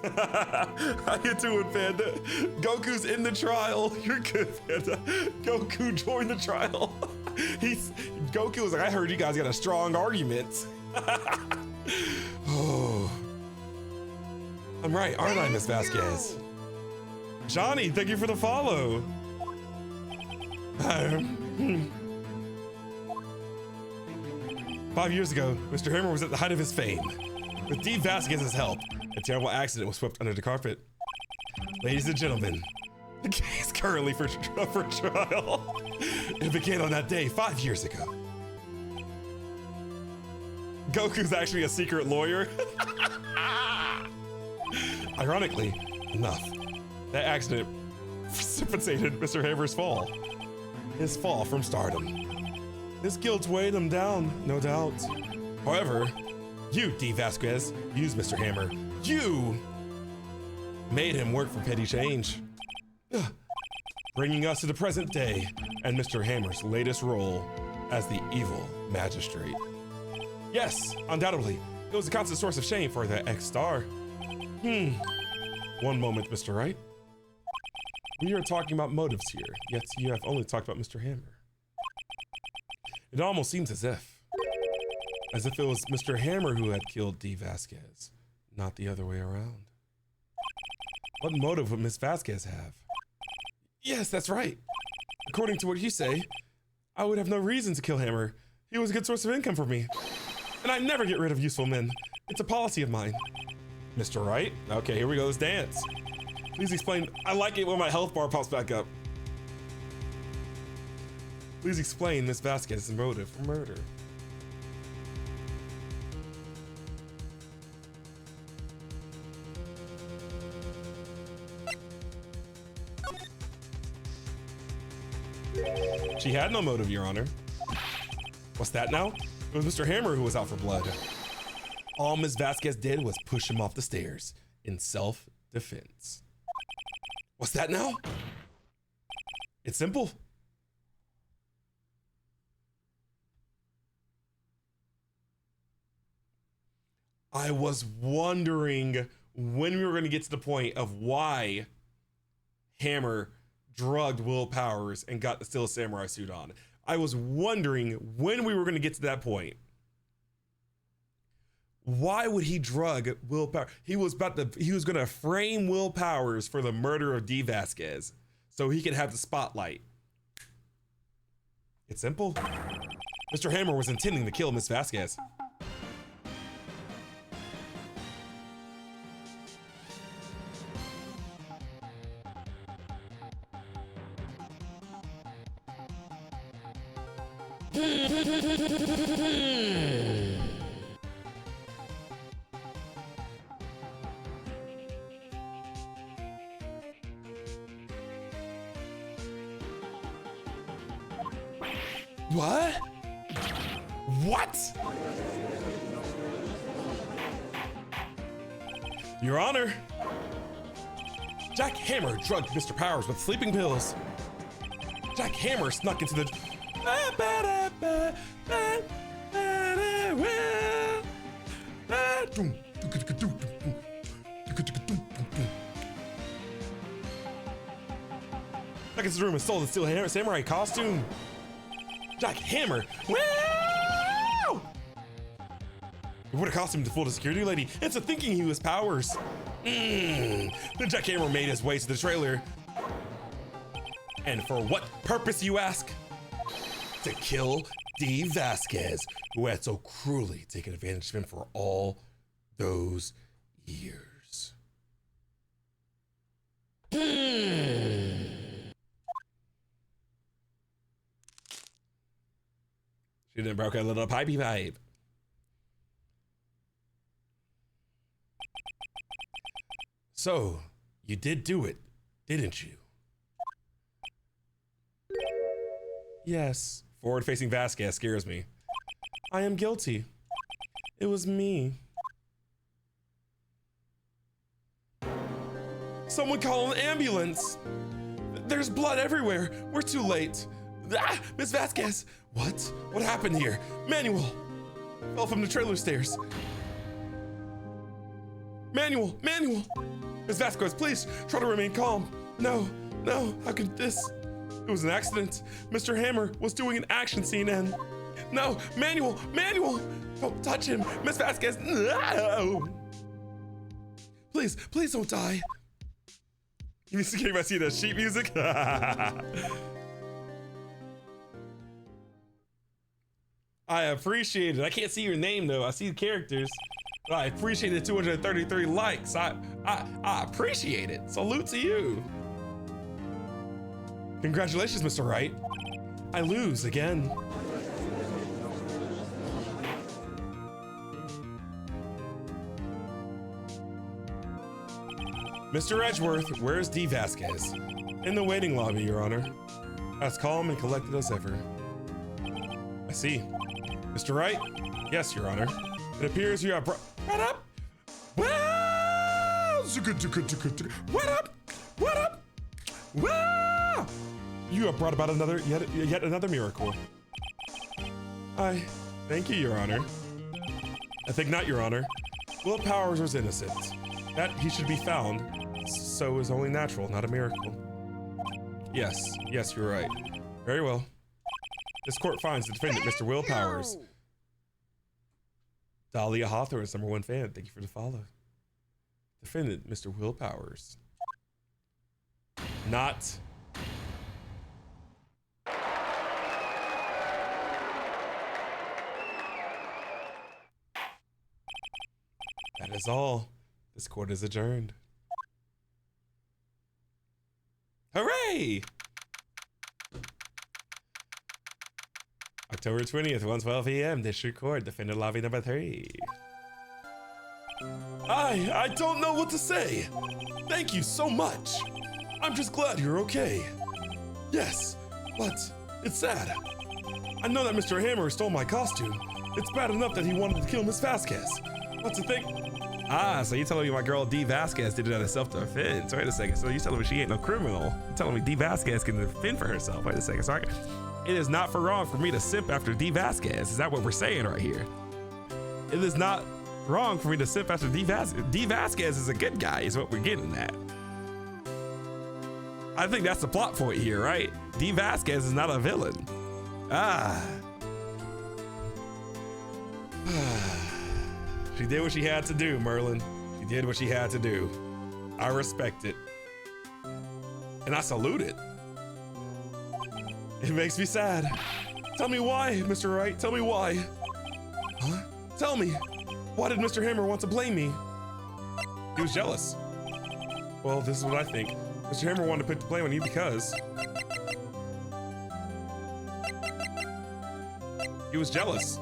How you doing, Panda? Goku's in the trial. You're good, Panda. Goku joined the trial. Goku was like, I heard you guys got a strong argument. Oh, I'm right, aren't I, Miss Vasquez? Johnny, thank you for the follow. 5 years ago, Mr. Hammer was at the height of his fame. With Dee Vasquez's help, a terrible accident was swept under the carpet. Ladies and gentlemen, the case currently for trial. It began on that day 5 years ago. Goku's actually a secret lawyer. Ironically enough, that accident precipitated Mr. Hammer's fall. His fall from stardom. His guilt weighed him down, no doubt. However, you, Dee Vasquez, used Mr. Hammer. You made him work for petty change. Bringing us to the present day and Mr. Hammer's latest role as the evil magistrate. Yes, undoubtedly, it was a constant source of shame for the ex-star. One moment, Mr. Wright. We are talking about motives here, yet you have only talked about Mr. Hammer. It almost seems as if it was Mr. Hammer who had killed Dee Vasquez, not the other way around. What motive would Miss Vasquez have? Yes, that's right. According to what you say, I would have no reason to kill Hammer. He was a good source of income for me. And I never get rid of useful men. It's a policy of mine. Mr. Wright? Okay, here we go, let's dance. Please explain. I like it when my health bar pops back up. Please explain Miss Vasquez's motive for murder. She had no motive, Your Honor. What's that now? It was Mr. Hammer who was out for blood. All Miss Vasquez did was push him off the stairs in self-defense. What's that now? It's simple. I was wondering when we were going to get to the point of why Hammer drugged Will Powers and got the Steel Samurai suit on. I was wondering when we were going to get to that point. Why would he drug Will Powers? He was going to frame Will Powers for the murder of D. Vasquez so he could have the spotlight. It's simple. Mr. Hammer was intending to kill Miss Vasquez. What? What? Your Honor, Jack Hammer drugged Mr. Powers with sleeping pills. Jack Hammer snuck into the... Back into the room and stole the Steel Samurai costume. Jack Hammer. Wow! What a costume to fool the security lady into thinking he was Powers. Then Jack Hammer made his way to the trailer. And for what purpose, you ask? To kill D. Vasquez, who had so cruelly taken advantage of him for all those years. She done broke a little pipey pipe. So, you did do it, didn't you? Yes. Forward-facing Vasquez scares me. I am guilty. It was me. Someone call an ambulance. There's blood everywhere. We're too late. Ah, Miss Vasquez. What? What happened here? Manuel. Fell from the trailer stairs. Manuel. Miss Vasquez, please try to remain calm. No. How could this? It was an accident. Mr. Hammer was doing an action scene and... No, Manuel! Don't touch him! Miss Vasquez, no! Please don't die. You might see the sheet music? I appreciate it. I can't see your name though. I see the characters. But I appreciate the 233 likes. I appreciate it. Salute to you. Congratulations, Mr. Wright. I lose again. Mr. Edgeworth, where's D. Vasquez? In the waiting lobby, Your Honor. As calm and collected as ever. I see. Mr. Wright? Yes, Your Honor. It appears you have brought up. What up? Wow! You have brought about yet another miracle. I thank you, Your Honor. I think not, Your Honor. Will Powers was innocent. That he should be found, so is only natural, not a miracle. Yes, you're right. Very well. This court finds the defendant, Mr. Will Powers. Dahlia Hawthorne's #1 fan. Thank you for the follow. Defendant, Mr. Will Powers. Not. That is all. This court is adjourned. Hooray! October 20th, 1:12 p.m. District Court, Defendant Lobby number 3. I don't know what to say. Thank you so much. I'm just glad you're okay. Yes, but it's sad. I know that Mr. Hammer stole my costume. It's bad enough that he wanted to kill Miss Vasquez. But to think... Ah, so you're telling me my girl D. Vasquez did it out of self-defense. Wait a second. So you're telling me she ain't no criminal. You're telling me D. Vasquez can defend for herself. Wait a second. So it is not for wrong for me to simp after D. Vasquez. Is that what we're saying right here? It is not wrong for me to simp after D. Vasquez. D. Vasquez is a good guy is what we're getting at. I think that's the plot point here, right? D. Vasquez is not a villain. Ah. She did what she had to do, Merlin. She did what she had to do. I respect it. And I salute it. It makes me sad. Tell me why, Mr. Wright. Tell me why. Huh? Tell me. Why did Mr. Hammer want to blame me? He was jealous. Well, this is what I think. Mr. Hammer wanted to put the blame on you because he was jealous.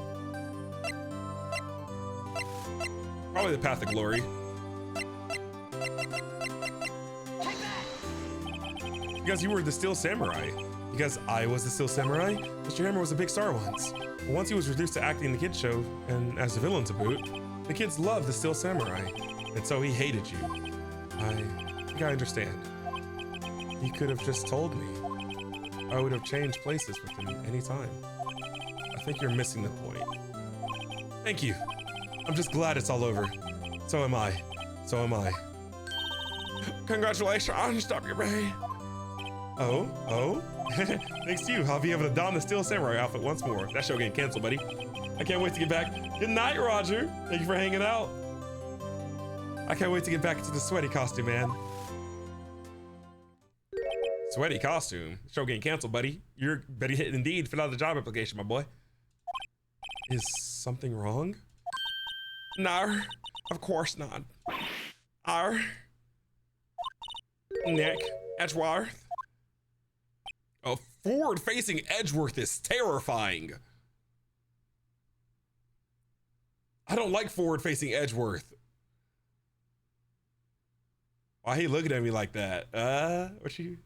Probably the path of glory. Because you were the Steel Samurai. Because I was the Steel Samurai, Mr. Hammer was a big star once. But once he was reduced to acting in the kids show, and as a villain to boot, the kids loved the Steel Samurai. And so he hated you. I think I understand. He could have just told me. I would have changed places with him any time. I think you're missing the point. Thank you. I'm just glad it's all over. So am I. So am I. Congratulations, stop your brain. Oh? Thanks to you, I'll be able to don the Steel Samurai outfit once more. That show getting canceled, buddy. I can't wait to get back. Good night, Roger. Thank you for hanging out. I can't wait to get back into the sweaty costume, man. Sweaty costume? Show getting canceled, buddy. You're better hit indeed. Fill out the job application, my boy. Is something wrong? No, of course not. Nick Edgeworth. A forward-facing Edgeworth is terrifying. I don't like forward-facing Edgeworth. Why he looking at me like that? What you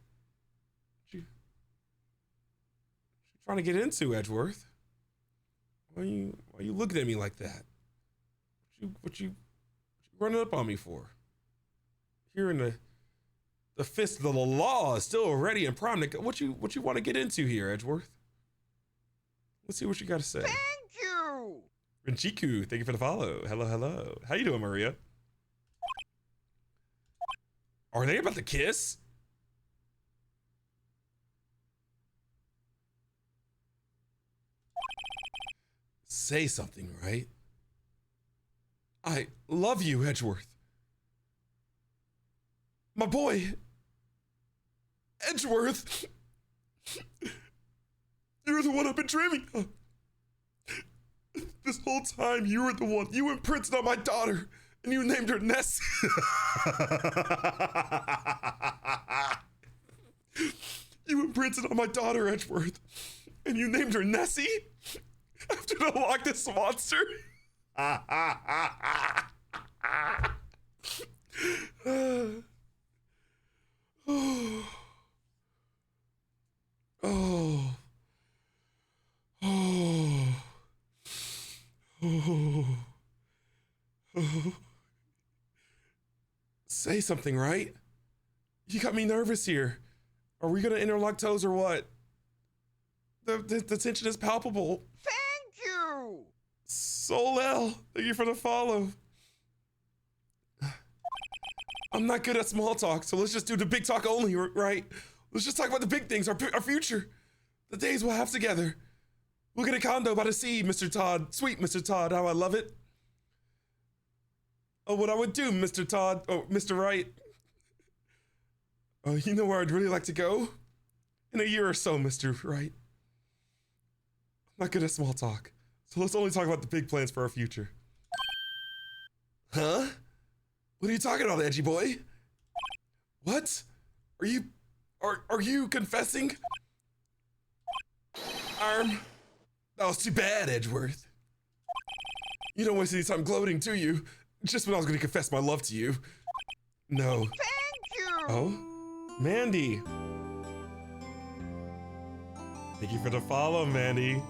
trying to get into, Edgeworth? Why you looking at me like that? What you running up on me for? Here in the fist of the law is still ready and prime to go. What you want to get into here, Edgeworth? Let's see what you got to say. Thank you. Renchiku, thank you for the follow. Hello. How you doing, Maria? Are they about to kiss? Say something, right? I love you, Edgeworth. My boy, Edgeworth. You're the one I've been dreaming of. This whole time, you were the one. You imprinted on my daughter, and you named her Nessie. You imprinted on my daughter, Edgeworth, and you named her Nessie after the Loch Ness Monster. Say something, right? You got me nervous here. Are we gonna interlock toes or what? The tension is palpable. Thank you. Solel, thank you for the follow. I'm not good at small talk, so let's just do the big talk only, right? Let's just talk about the big things, our future, the days we'll have together. We'll get a condo by the sea, Mr. Todd. Sweet Mr. Todd, how I love it. Oh, what I would do, Mr. Todd. Oh, Mr. Wright. Oh, you know where I'd really like to go? In a year or so, Mr. Wright. I'm not good at small talk, so let's only talk about the big plans for our future. Huh? What are you talking about, edgy boy? What? Are you confessing? That was too bad, Edgeworth. You don't waste any time gloating, do you? Just when I was gonna confess my love to you. No. Thank you. Oh? Mandy. Thank you for the follow, Mandy.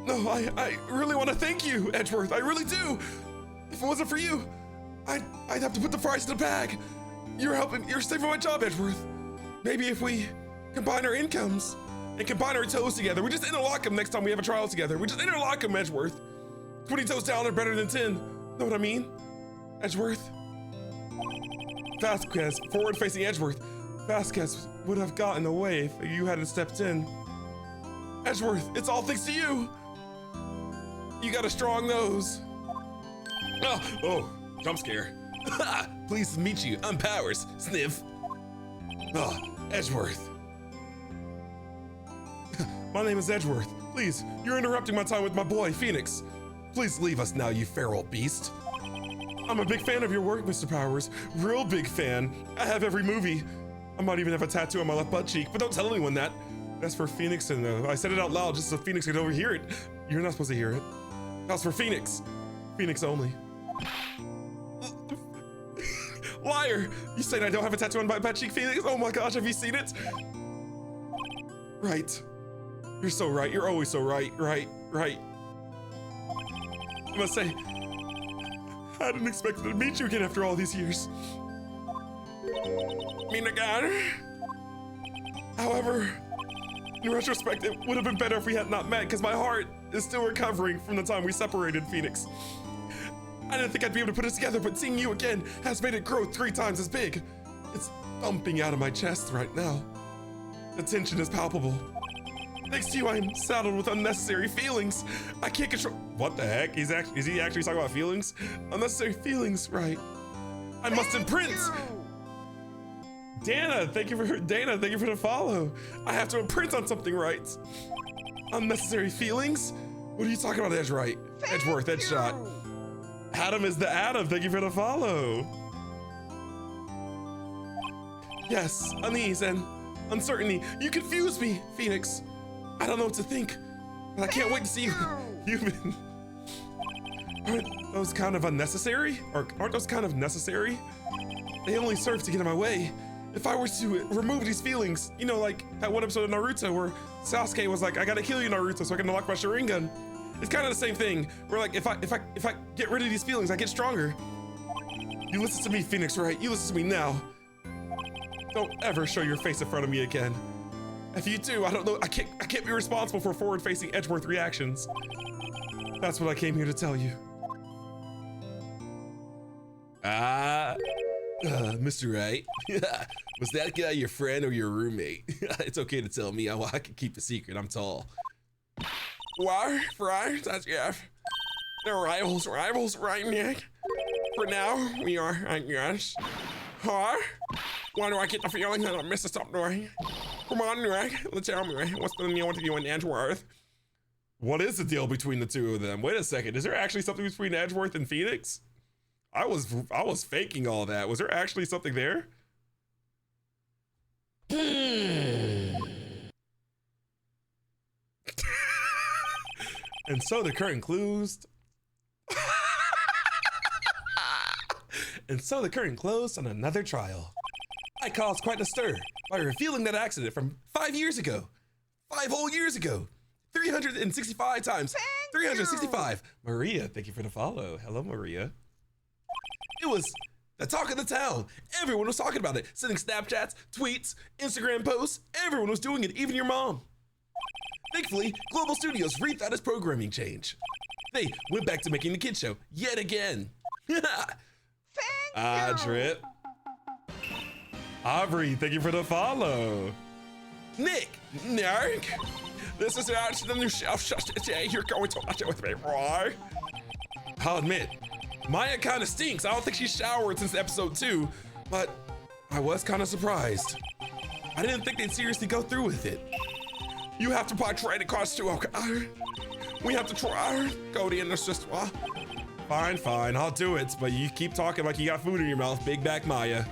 No, I really want to thank you, Edgeworth. I really do. If it wasn't for you, I'd have to put the fries in the bag. You're saving my job, Edgeworth. Maybe if we combine our incomes and combine our toes together, we just interlock them next time we have a trial together. We just interlock them, Edgeworth. 20 toes down are better than 10. Know what I mean? Edgeworth, Vasquez, forward-facing Edgeworth. Vasquez would have gotten away if you hadn't stepped in. Edgeworth, it's all thanks to you. You got a strong nose. Oh, jump scare. Pleased to meet you. I'm Powers. Sniff. Edgeworth. My name is Edgeworth. Please, you're interrupting my time with my boy, Phoenix. Please leave us now, you feral beast. I'm a big fan of your work, Mr. Powers. Real big fan. I have every movie. I might even have a tattoo on my left butt cheek, but don't tell anyone that. That's for Phoenix, and I said it out loud just so Phoenix could overhear it. You're not supposed to hear it. That's for Phoenix. Phoenix only. Liar! You said I don't have a tattoo on my butt cheek, Phoenix? Oh my gosh, have you seen it? Right. You're so right. You're always so right. Right. I must say, I didn't expect to meet you again after all these years. Mean again. However, in retrospect, it would have been better if we had not met, because my heart is still recovering from the time we separated, Phoenix. I didn't think I'd be able to put it together, but seeing you again has made it grow 3 times as big. It's thumping out of my chest right now. The tension is palpable. Thanks to you, I'm saddled with unnecessary feelings. I can't control. What the heck? Is he actually talking about feelings? Unnecessary feelings, right? I must imprint. Dana, thank you for the follow. I have to imprint on something, right? Unnecessary feelings? What are you talking about, Edgewright? Edgeworth, Edgeshot. Adam is the Adam. Thank you for the follow. Yes, unease and uncertainty. You confuse me, Phoenix. I don't know what to think, but I can't wait to see you human. Aren't those kind of unnecessary? Or aren't those kind of necessary? They only serve to get in my way. If I were to remove these feelings, you know, like that one episode of Naruto where Sasuke was like, I gotta kill you, Naruto, so I can unlock my Sharingan. It's kind of the same thing. Where like, if I get rid of these feelings, I get stronger. You listen to me, Phoenix Wright. You listen to me now. Don't ever show your face in front of me again. If you do, I don't know. I can't be responsible for forward-facing Edgeworth reactions. That's what I came here to tell you. Mr. Wright, was that guy your friend or your roommate? It's okay to tell me. I can keep a secret. I'm tall. Why, right? That's yeah. They're rivals, right, Nick? For now, we are, I guess. Huh? Why do I get the feeling that I'm missing something, right? Come on, Nick. Let's tell me, right? What's the deal with you and Edgeworth? What is the deal between the two of them? Wait a second. Is there actually something between Edgeworth and Phoenix? I was faking all that. Was there actually something there? And so the curtain closed. And so the curtain closed on another trial. I caused quite a stir by revealing that accident from 5 years ago. 5 whole years ago. 365 times. 365. Maria, thank you for the follow. Hello, Maria. It was the talk of the town. Everyone was talking about it. Sending Snapchats, tweets, Instagram posts. Everyone was doing it, even your mom. Thankfully, Global Studios rethought its programming change. They went back to making the kids show yet again. Drip. Aubrey, thank you for the follow. Nick, this is actually the new shelf. You're going to watch it with me, Roy. I'll admit, Maya kind of stinks. I don't think she's showered since episode 2, but I was kind of surprised. I didn't think they'd seriously go through with it. You have to buy trading cards too, okay? We have to try. Cody and the sister. Fine, I'll do it, but you keep talking like you got food in your mouth, big back Maya.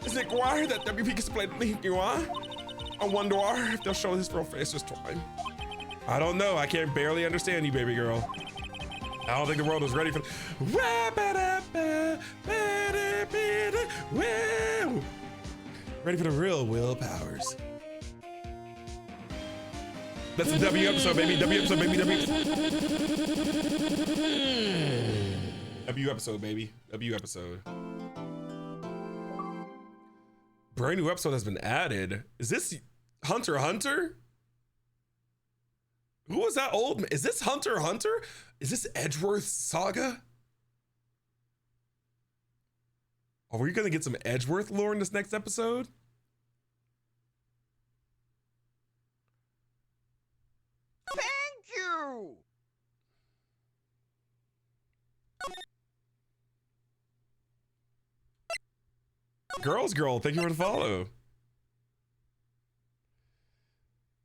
Is it required that WP can explain to me, you are? I wonder if they'll show his real face this time. I don't know, I can barely understand you, baby girl. I don't think the world is ready for ready for the real Will Powers. That's a W episode, baby. W episode, baby. W episode, baby. W episode. Brand new episode has been added. Is this Hunter x Hunter? Who was that old man? Is this Hunter x Hunter? Is this Edgeworth Saga? Are we gonna get some Edgeworth lore in this next episode? Thank you. Girl, thank you for the follow.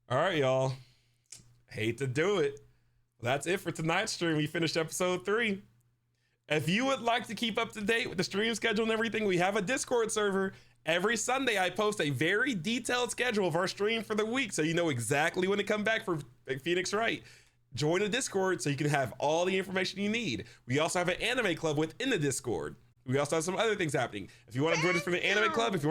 All right, y'all. Hate to do it. That's it for tonight's stream. We finished episode 3. If you would like to keep up to date with the stream schedule and everything, we have a Discord server. Every Sunday, I post a very detailed schedule of our stream for the week, so you know exactly when to come back for Phoenix Wright. Join the Discord so you can have all the information you need. We also have an anime club within the Discord. We also have some other things happening. If you want to join us for the anime club, if you